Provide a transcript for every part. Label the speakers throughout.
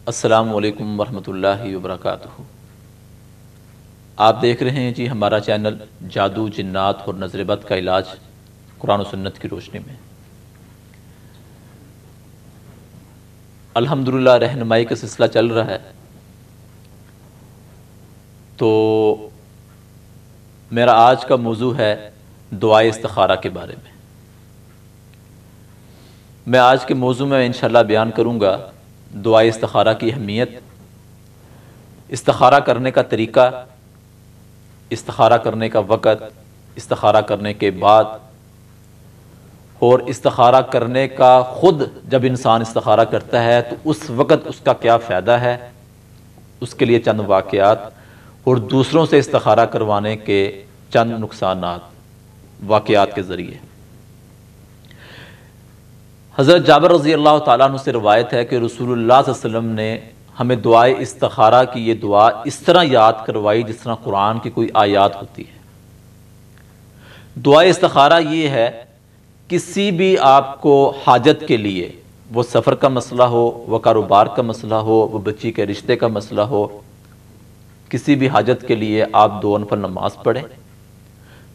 Speaker 1: السلام علیکم ورحمۃ اللہ وبرکاتہ۔ آپ دیکھ رہے ہیں جی ہمارا چینل جادو، جنات اور نظر بد کا علاج قرآن و سنت کی روشنی میں۔ الحمدللہ رہنمائی کا سلسلہ چل رہا ہے، تو میرا آج کا موضوع ہے دعائے استخارہ کے بارے میں۔ میں آج کے موضوع میں انشاءاللہ بیان کروں گا دعائے استخارہ کی اہمیت، استخارہ کرنے کا طریقہ، استخارہ کرنے کا وقت، استخارہ کرنے کے بعد، اور استخارہ کرنے کا خود جب انسان استخارہ کرتا ہے تو اس وقت اس کا کیا فائدہ ہے، اس کے لیے چند واقعات، اور دوسروں سے استخارہ کروانے کے چند نقصانات واقعات کے ذریعے۔ حضرت جابر رضی اللہ تعالیٰ عنہ سے روایت ہے کہ رسول اللہ صلی اللہ علیہ وسلم نے ہمیں دعائے استخارہ کی یہ دعا اس طرح یاد کروائی جس طرح قرآن کی کوئی آیات ہوتی ہے۔ دعائے استخارہ یہ ہے، کسی بھی آپ کو حاجت کے لیے، وہ سفر کا مسئلہ ہو، وہ کاروبار کا مسئلہ ہو، وہ بچی کے رشتے کا مسئلہ ہو، کسی بھی حاجت کے لیے آپ 2 نفل نماز پڑھیں۔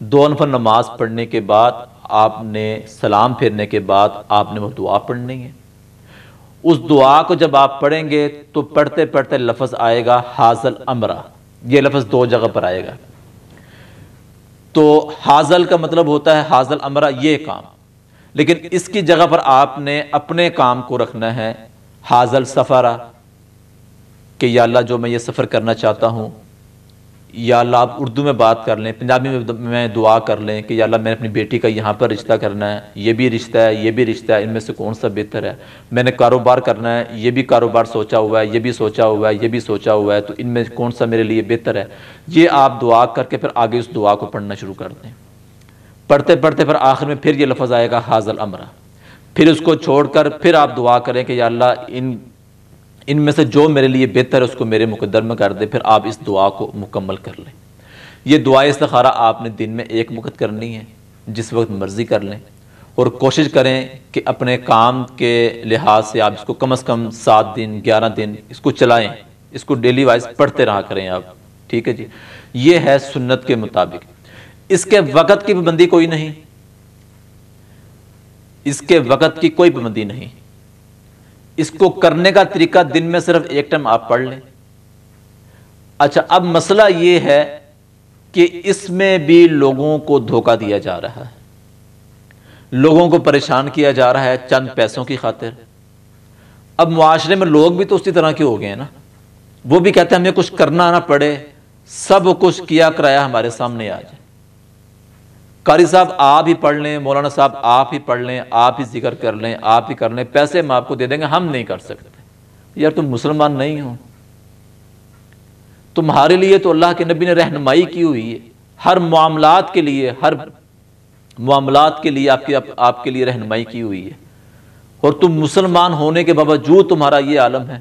Speaker 1: 2 نفل نماز پڑھنے کے بعد آپ نے سلام پھیرنے کے بعد آپ نے وہ دعا پڑھنی ہے۔ اس دعا کو جب آپ پڑھیں گے تو پڑھتے پڑھتے لفظ آئے گا حاضل امرہ، یہ لفظ 2 جگہ پر آئے گا۔ تو حاضل کا مطلب ہوتا ہے حاضل امرہ، یہ کام، لیکن اس کی جگہ پر آپ نے اپنے کام کو رکھنا ہے حاضل سفرہ، کہ یا اللہ جو میں یہ سفر کرنا چاہتا ہوں، یا اللہ آپ اردو میں بات کر لیں، پنجابی میں دعا کر لیں کہ یا اللہ میں نے اپنی بیٹی کا یہاں پر رشتہ کرنا ہے، یہ بھی رشتہ ہے، یہ بھی رشتہ ہے، ان میں سے کون سا بہتر ہے، میں نے کاروبار کرنا ہے، یہ بھی کاروبار سوچا ہوا ہے، یہ بھی سوچا ہوا ہے، یہ بھی سوچا ہوا ہے، تو ان میں کون سا میرے لیے بہتر ہے۔ یہ آپ دعا کر کے پھر آگے اس دعا کو پڑھنا شروع کر دیں۔ پڑھتے پڑھتے پھر آخر میں پھر یہ لفظ آئے گا حاضل امرہ، پھر اس کو چھوڑ کر پھر آپ دعا کریں کہ یا اللہ ان میں سے جو میرے لیے بہتر ہے اس کو میرے مقدر میں کر دے، پھر آپ اس دعا کو مکمل کر لیں۔ یہ دعائے استخارہ آپ نے دن میں 1 وقت کرنی ہے، جس وقت مرضی کر لیں، اور کوشش کریں کہ اپنے کام کے لحاظ سے آپ اس کو کم از کم 7 دن 11 دن اس کو چلائیں، اس کو ڈیلی وائز پڑھتے رہا کریں آپ، ٹھیک ہے جی۔ یہ ہے سنت کے مطابق۔ اس کے وقت کی پابندی کوئی نہیں، اس کے وقت کی کوئی پابندی نہیں۔ اس کو کرنے کا طریقہ دن میں صرف 1 ٹائم آپ پڑھ لیں۔ اچھا، اب مسئلہ یہ ہے کہ اس میں بھی لوگوں کو دھوکہ دیا جا رہا ہے، لوگوں کو پریشان کیا جا رہا ہے چند پیسوں کی خاطر۔ اب معاشرے میں لوگ بھی تو اسی طرح کے ہو گئے ہیں نا، وہ بھی کہتے ہیں ہمیں کچھ کرنا نہ پڑے، سب کچھ کیا کرایا ہمارے سامنے آ جائے۔ قاری صاحب آپ ہی پڑھ لیں، مولانا صاحب آپ ہی پڑھ لیں، آپ ہی ذکر کر لیں، آپ ہی کر لیں، پیسے ہم آپ کو دے دیں گے، ہم نہیں کر سکتے۔ یار تم مسلمان نہیں ہو، تمہارے لیے تو اللہ کے نبی نے رہنمائی کی ہوئی ہے، ہر معاملات کے لیے، ہر معاملات کے لیے آپ کے لیے رہنمائی کی ہوئی ہے، اور تم مسلمان ہونے کے باوجود تمہارا یہ عالم ہے،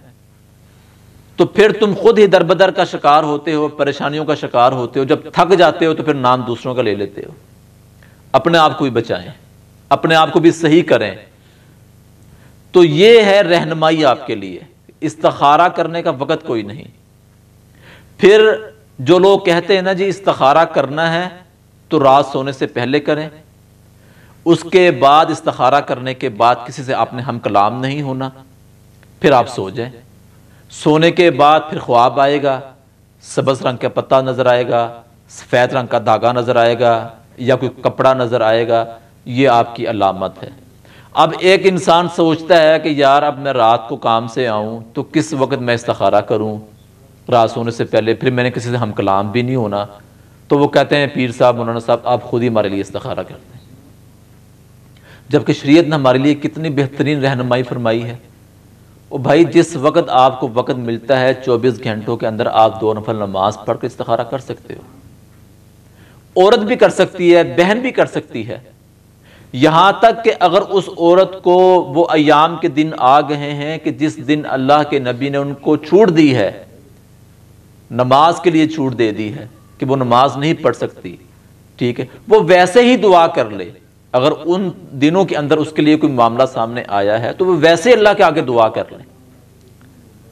Speaker 1: تو پھر تم خود ہی دربدر کا شکار ہوتے ہو، پریشانیوں کا شکار ہوتے ہو۔ جب تھک جاتے ہو تو پھر نام دوسروں کا لے لیتے ہو۔ اپنے آپ کو بھی بچائیں، اپنے آپ کو بھی صحیح کریں۔ تو یہ ہے رہنمائی آپ کے لیے، استخارہ کرنے کا وقت کوئی نہیں۔ پھر جو لوگ کہتے ہیں نا جی استخارہ کرنا ہے تو رات سونے سے پہلے کریں، اس کے بعد استخارہ کرنے کے بعد کسی سے آپ نے ہم کلام نہیں ہونا، پھر آپ سو جائیں۔ سونے کے بعد پھر خواب آئے گا، سبز رنگ کا پتہ نظر آئے گا، سفید رنگ کا دھاگا نظر آئے گا، یا کوئی کپڑا نظر آئے گا، یہ آپ کی علامت ہے۔ اب ایک انسان سوچتا ہے کہ یار اب میں رات کو کام سے آؤں تو کس وقت میں استخارہ کروں، رات سونے سے پہلے، پھر میں نے کسی سے ہم کلام بھی نہیں ہونا، تو وہ کہتے ہیں پیر صاحب، مولانا صاحب آپ خود ہی ہمارے لیے استخارہ کرتے ہیں، جبکہ شریعت نے ہمارے لیے کتنی بہترین رہنمائی فرمائی ہے۔ او بھائی، جس وقت آپ کو وقت ملتا ہے 24 گھنٹوں کے اندر آپ 2 نفل نماز پڑھ کے استخارہ کر سکتے ہو۔ عورت بھی کر سکتی ہے، بہن بھی کر سکتی ہے، یہاں تک کہ اگر اس عورت کو وہ ایام کے دن آ گئے ہیں کہ جس دن اللہ کے نبی نے ان کو چھوٹ دی ہے، نماز کے لیے چھوٹ دے دی ہے کہ وہ نماز نہیں پڑھ سکتی، ٹھیک ہے، وہ ویسے ہی دعا کر لے۔ اگر ان دنوں کے اندر اس کے لیے کوئی معاملہ سامنے آیا ہے تو وہ ویسے اللہ کے آگے دعا کر لیں،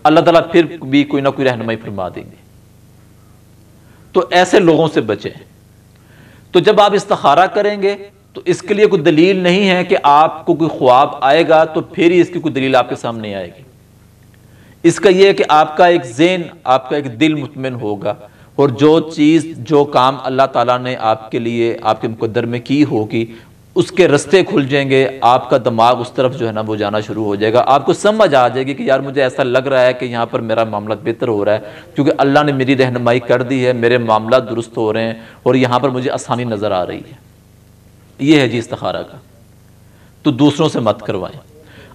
Speaker 1: اللہ تعالیٰ پھر بھی کوئی نہ کوئی رہنمائی فرما دیں گے۔ تو ایسے لوگوں سے بچیں۔ تو جب آپ استخارہ کریں گے تو اس کے لیے کوئی دلیل نہیں ہے کہ آپ کو کوئی خواب آئے گا تو پھر ہی اس کی کوئی دلیل آپ کے سامنے آئے گی۔ اس کا یہ ہے کہ آپ کا ایک ذہن، آپ کا ایک دل مطمئن ہوگا، اور جو چیز، جو کام اللہ تعالیٰ نے آپ کے لیے، آپ کے مقدر میں کی ہوگی، اس کے رستے کھل جائیں گے، آپ کا دماغ اس طرف جو ہے نا وہ جانا شروع ہو جائے گا۔ آپ کو سمجھ آ جائے گی کہ یار مجھے ایسا لگ رہا ہے کہ یہاں پر میرا معاملہ بہتر ہو رہا ہے، کیونکہ اللہ نے میری رہنمائی کر دی ہے، میرے معاملات درست ہو رہے ہیں، اور یہاں پر مجھے آسانی نظر آ رہی ہے۔ یہ ہے جی استخارہ کا۔ تو دوسروں سے مت کروائیں۔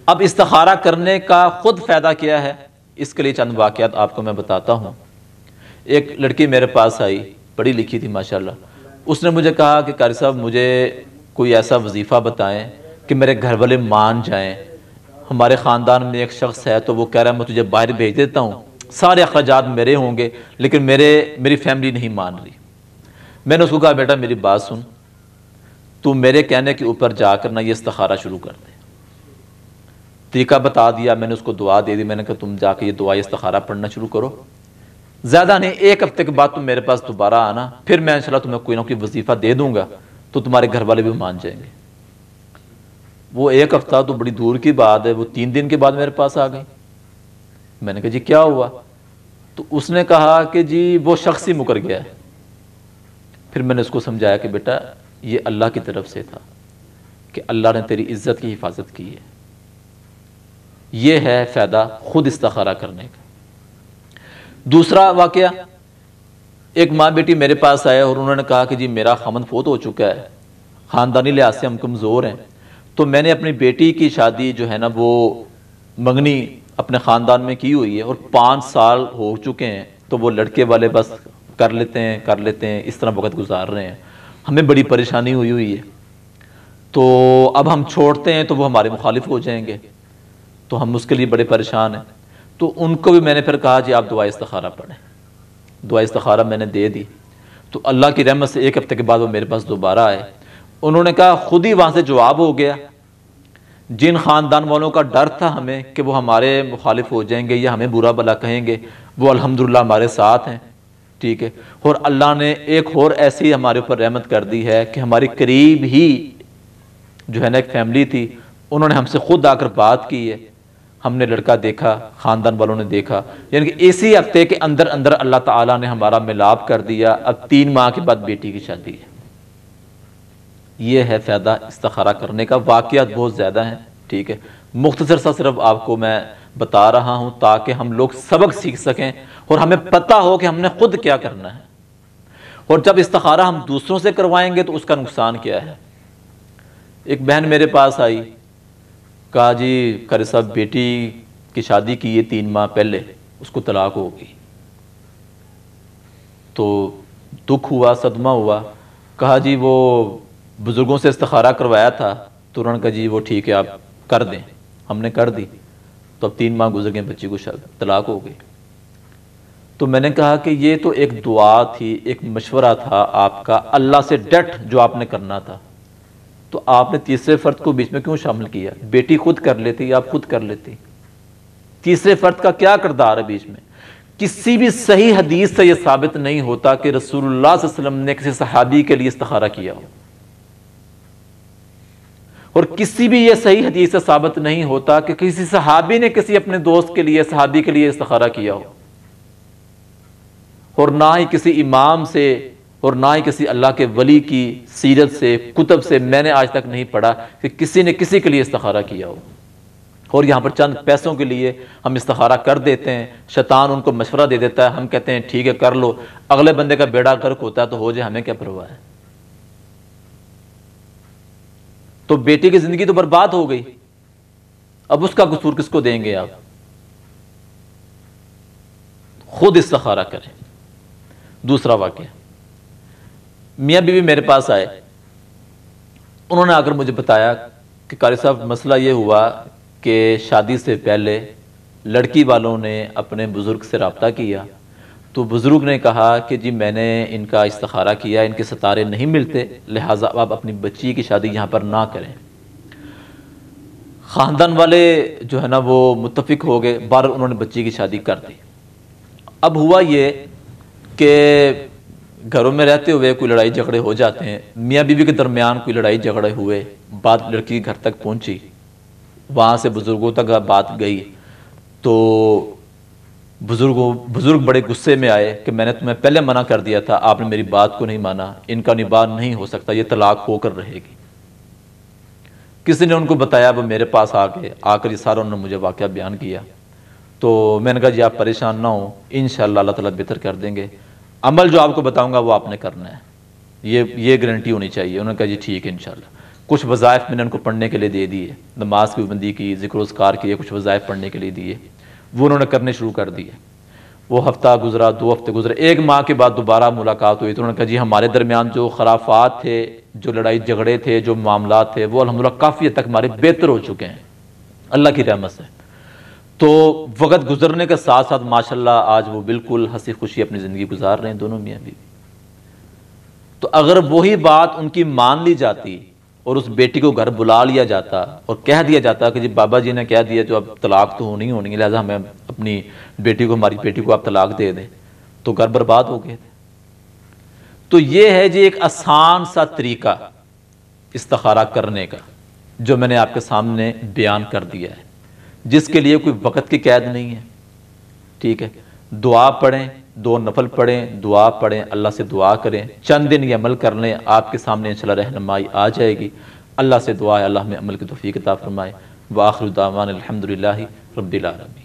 Speaker 1: اب استخارہ کرنے کا خود فائدہ کیا ہے، اس کے لیے چند واقعات آپ کو میں بتاتا ہوں۔ ایک لڑکی میرے پاس آئی، پڑھی لکھی تھی ماشاءاللہ۔ اس نے مجھے کہا کہ قاری صاحب مجھے کوئی ایسا وظیفہ بتائیں کہ میرے گھر والے مان جائیں۔ ہمارے خاندان میں ایک شخص ہے تو وہ کہہ رہا ہے میں تجھے باہر بھیج دیتا ہوں، سارے اخراجات میرے ہوں گے، لیکن میری فیملی نہیں مان رہی۔ میں نے اس کو کہا بیٹا میری بات سن، تو میرے کہنے کے اوپر جا کر نہ یہ استخارہ شروع کر دے۔ طریقہ بتا دیا، میں نے اس کو دعا دے دی، میں نے کہا تم جا کے یہ دعا استخارہ پڑھنا شروع کرو، زیادہ نہیں 1 ہفتے کے بعد تم میرے پاس دوبارہ آنا، پھر میں انشاءاللہ تمہیں کوئی نہ کوئی وظیفہ دے دوں گا تو تمہارے گھر والے بھی مان جائیں گے۔ وہ 1 ہفتہ تو بڑی دور کی بات ہے، وہ 3 دن کے بعد میرے پاس آ گئی۔ میں نے کہا جی کیا ہوا؟ تو اس نے کہا کہ جی وہ شخص ہی مکر گیا ہے۔ پھر میں نے اس کو سمجھایا کہ بیٹا یہ اللہ کی طرف سے تھا کہ اللہ نے تیری عزت کی حفاظت کی ہے۔ یہ ہے فائدہ خود استخارہ کرنے کا۔ دوسرا واقعہ، ایک ماں بیٹی میرے پاس آئے اور انہوں نے کہا کہ جی میرا خاوند فوت ہو چکا ہے، خاندانی لحاظ سے ہم کمزور ہیں، تو میں نے اپنی بیٹی کی شادی جو ہے نا وہ منگنی اپنے خاندان میں کی ہوئی ہے، اور 5 سال ہو چکے ہیں، تو وہ لڑکے والے بس کر لیتے ہیں، اس طرح وقت گزار رہے ہیں۔ ہمیں بڑی پریشانی ہوئی ہے، تو اب ہم چھوڑتے ہیں تو وہ ہمارے مخالف ہو جائیں گے، تو ہم اس کے لیے بڑے پریشان ہیں۔ تو ان کو بھی میں نے پھر کہا جی آپ دعا استخارہ پڑھیں۔ دعا استخارہ میں نے دے دی، تو اللہ کی رحمت سے 1 ہفتے کے بعد وہ میرے پاس دوبارہ آئے۔ انہوں نے کہا خود ہی وہاں سے جواب ہو گیا، جن خاندان والوں کا ڈر تھا ہمیں کہ وہ ہمارے مخالف ہو جائیں گے یا ہمیں برا بھلا کہیں گے، وہ الحمدللہ ہمارے ساتھ ہیں، ٹھیک ہے۔ اور اللہ نے ایک اور ایسی ہمارے اوپر رحمت کر دی ہے کہ ہماری قریب ہی جو ہے نا ایک فیملی تھی، انہوں نے ہم سے خود آ کر بات کی ہے، ہم نے لڑکا دیکھا، خاندان والوں نے دیکھا، یعنی کہ اسی ہفتے کے اندر اللہ تعالیٰ نے ہمارا ملاپ کر دیا۔ اب 3 ماہ کے بعد بیٹی کی شادی ہے۔ یہ ہے فائدہ استخارہ کرنے کا۔ واقعات بہت زیادہ ہیں، ٹھیک ہے، مختصر سا صرف آپ کو میں بتا رہا ہوں تاکہ ہم لوگ سبق سیکھ سکیں اور ہمیں پتہ ہو کہ ہم نے خود کیا کرنا ہے، اور جب استخارہ ہم دوسروں سے کروائیں گے تو اس کا نقصان کیا ہے۔ ایک بہن میرے پاس آئی، کہا جی قاری صاحب بیٹی کی شادی کی ہے 3 ماہ پہلے، اس کو طلاق ہو گئی۔ تو دکھ ہوا، صدمہ ہوا، کہا جی وہ بزرگوں سے استخارہ کروایا تھا، تو انہوں نے کہا جی وہ ٹھیک ہے آپ کر دیں۔ ہم نے کر دی، تو اب 3 ماہ گزر گئے، بچی کو طلاق ہو گئی۔ تو میں نے کہا کہ یہ تو ایک دعا تھی، ایک مشورہ تھا آپ کا اللہ سے ڈٹ جو آپ نے کرنا تھا، تو آپ نے تیسرے فرد کو بیچ میں کیوں شامل کیا؟ بیٹی خود کر لیتی، آپ خود کر لیتی۔ تیسرے فرد کا کیا کردار ہے بیچ میں؟ کسی بھی صحیح حدیث سے یہ ثابت نہیں ہوتا کہ رسول اللہ صلی اللہ علیہ وسلم نے کسی صحابی کے لیے استخارہ کیا ہو، اور کسی بھی یہ صحیح حدیث سے ثابت نہیں ہوتا کہ کسی صحابی نے کسی اپنے دوست کے لیے، صحابی کے لیے استخارہ کیا ہو، اور نہ ہی کسی امام سے اور نہ ہی کسی اللہ کے ولی کی سیرت سے، کتب سے میں نے آج تک نہیں پڑھا کہ کسی نے کسی کے لیے استخارہ کیا ہو۔ اور یہاں پر چند پیسوں کے لیے ہم استخارہ کر دیتے ہیں، شیطان ان کو مشورہ دے دیتا ہے، ہم کہتے ہیں ٹھیک ہے کر لو، اگلے بندے کا بیڑا غرق ہوتا ہے تو ہو جائے، ہمیں کیا پرواہ ہے۔ تو بیٹی کی زندگی تو برباد ہو گئی، اب اس کا قصور کس کو دیں گے آپ؟ خود استخارہ کریں۔ دوسرا واقعہ، میاں بیوی میرے پاس آئے، انہوں نے آ کر مجھے بتایا کہ قاری صاحب مسئلہ یہ ہوا کہ شادی سے پہلے لڑکی والوں نے اپنے بزرگ سے رابطہ کیا، تو بزرگ نے کہا کہ جی میں نے ان کا استخارہ کیا، ان کے ستارے نہیں ملتے، لہٰذا آپ اپنی بچی کی شادی یہاں پر نہ کریں۔ خاندان والے جو ہے نا وہ متفق ہو گئے، بار انہوں نے بچی کی شادی کر دی۔ اب ہوا یہ کہ گھروں میں رہتے ہوئے کوئی لڑائی جھگڑے ہو جاتے ہیں، میاں بیوی کے درمیان کوئی لڑائی جھگڑے ہوئے، بات لڑکی کے گھر تک پہنچی، وہاں سے بزرگوں تک بات گئی، تو بزرگ بڑے غصے میں آئے کہ میں نے تمہیں پہلے منع کر دیا تھا، آپ نے میری بات کو نہیں مانا، ان کا نباہ نہیں ہو سکتا، یہ طلاق ہو کر رہے گی۔ کسی نے ان کو بتایا، وہ میرے پاس آ کر یہ سارا انہوں نے مجھے واقعہ بیان کیا، تو میں نے کہا جی آپ پریشان نہ ہوں، انشاءاللہ اللہ تعالیٰ بہتر کر دیں گے، عمل جو آپ کو بتاؤں گا وہ آپ نے کرنا ہے، یہ گارنٹی ہونی چاہیے۔ انہوں نے کہا جی ٹھیک ہے انشاءاللہ۔ کچھ وظائف میں نے ان کو پڑھنے کے لیے دے دیے، نماز کی پابندی کی، ذکر و اذکار کیے، کچھ وظائف پڑھنے کے لیے دیے، وہ انہوں نے کرنے شروع کر دیے۔ وہ ہفتہ گزرا، 2 ہفتے گزرے، 1 ماہ کے بعد دوبارہ ملاقات ہوئی تو انہوں نے کہا جی ہمارے درمیان جو خرافات تھے، جو لڑائی جھگڑے تھے، جو معاملات تھے، وہ الحمدللہ کافی حد تک ہمارے بہتر ہو چکے ہیں اللہ کی رحمت سے۔ تو وقت گزرنے کے ساتھ ساتھ ماشاءاللہ آج وہ بالکل ہنسی خوشی اپنی زندگی گزار رہے ہیں دونوں میاں بیوی۔ تو اگر وہی بات ان کی مان لی جاتی اور اس بیٹی کو گھر بلا لیا جاتا اور کہہ دیا جاتا کہ جی بابا جی نے کہہ دیا جو اب طلاق تو ہونی ہے، لہذا ہمیں اپنی بیٹی کو، ہماری بیٹی کو آپ طلاق دے دیں، تو گھر برباد ہو گئے تھے۔ تو یہ ہے جی ایک آسان سا طریقہ استخارہ کرنے کا جو میں نے آپ کے سامنے بیان کر دیا ہے، جس کے لیے کوئی وقت کی قید نہیں ہے، ٹھیک ہے۔ دعا پڑھیں، 2 نفل پڑھیں، دعا پڑھیں، اللہ سے دعا کریں، چند دن یہ عمل کر لیں، آپ کے سامنے انشاءاللہ رہنمائی آ جائے گی۔ اللہ سے دعا ہے اللہ ہمیں عمل کی توفیق عطا فرمائے۔ وآخر دعوانا الحمدللہ رب العالمین۔